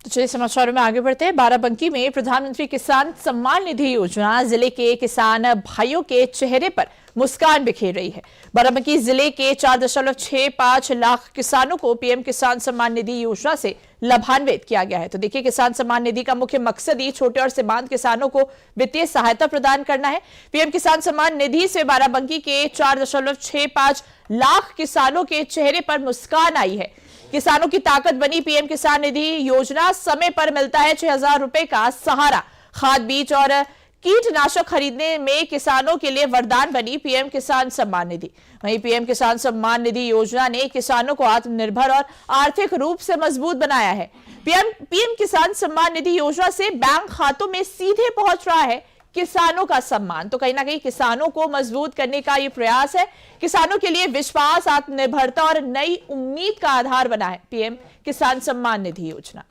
तो चलिए समाचारों में आगे बढ़ते हैं। बाराबंकी में प्रधानमंत्री किसान सम्मान निधि योजना जिले के किसान भाइयों के चेहरे पर मुस्कान बिखेर रही है। बाराबंकी जिले के 4.65 लाख किसानों को पीएम किसान सम्मान निधि योजना से लाभान्वित किया गया है। तो देखिए, किसान सम्मान निधि का मुख्य मकसद ही छोटे और सीमांत किसानों को वित्तीय सहायता प्रदान करना है। पीएम किसान सम्मान निधि से बाराबंकी के 4.65 लाख किसानों के चेहरे पर मुस्कान आई है। किसानों की ताकत बनी पीएम किसान निधि योजना। समय पर मिलता है 6,000 रुपए का सहारा। खाद, बीज और कीटनाशक खरीदने में किसानों के लिए वरदान बनी पीएम किसान सम्मान निधि। वहीं पीएम किसान सम्मान निधि योजना ने किसानों को आत्मनिर्भर और आर्थिक रूप से मजबूत बनाया है। पीएम किसान सम्मान निधि योजना से बैंक खातों में सीधे पहुंच रहा है किसानों का सम्मान। तो कहीं ना कहीं किसानों को मजबूत करने का ये प्रयास है। किसानों के लिए विश्वास, आत्मनिर्भरता और नई उम्मीद का आधार बना है पीएम किसान सम्मान निधि योजना।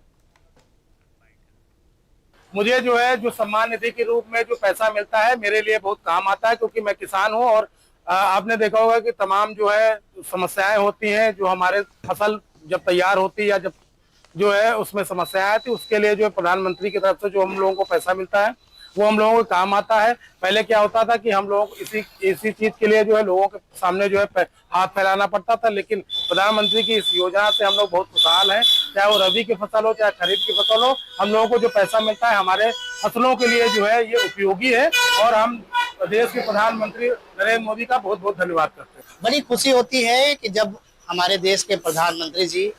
मुझे जो सम्मान निधि के रूप में जो पैसा मिलता है मेरे लिए बहुत काम आता है, क्योंकि मैं किसान हूं। और आपने देखा होगा कि तमाम समस्याएं होती हैं, जो हमारे फसल जब तैयार होती है या जब उसमें समस्याएं आती है, उसके लिए प्रधानमंत्री की तरफ से जो हम लोगों को पैसा मिलता है वो हम लोगों को काम आता है। पहले क्या होता था कि हम लोग इसी चीज के लिए लोगों के सामने हाथ फैलाना पड़ता था, लेकिन प्रधानमंत्री की इस योजना से हम लोग बहुत खुशहाल हैं। चाहे वो रबी की फसल हो, चाहे खरीफ की फसल हो, हम लोगों को जो पैसा मिलता है हमारे फसलों के लिए ये उपयोगी है। और हम देश के प्रधानमंत्री नरेंद्र मोदी का बहुत बहुत धन्यवाद करते हैं। बड़ी खुशी होती है कि जब हमारे देश के प्रधानमंत्री जी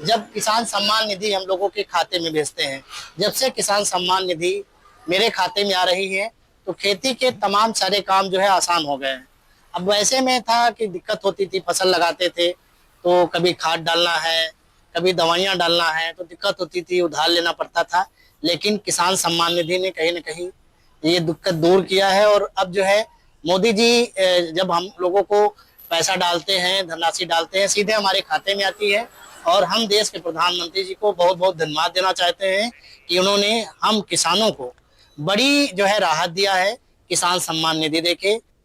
जब किसान सम्मान निधि हम लोगों के खाते में भेजते हैं। जब से किसान सम्मान निधि मेरे खाते में आ रही है तो खेती के तमाम सारे काम आसान हो गए हैं। अब वैसे में था कि दिक्कत होती थी, फसल लगाते थे तो कभी खाद डालना है, कभी दवाइयाँ डालना है, तो दिक्कत होती थी, उधार लेना पड़ता था। लेकिन किसान सम्मान निधि ने कहीं न कहीं ये दिक्कत दूर किया है। और अब मोदी जी जब हम लोगों को पैसा डालते हैं, धनराशि डालते हैं, सीधे हमारे खाते में आती है। और हम देश के प्रधानमंत्री जी को बहुत बहुत धन्यवाद देना चाहते हैं कि उन्होंने हम किसानों को बड़ी राहत दिया है किसान सम्मान निधि देके।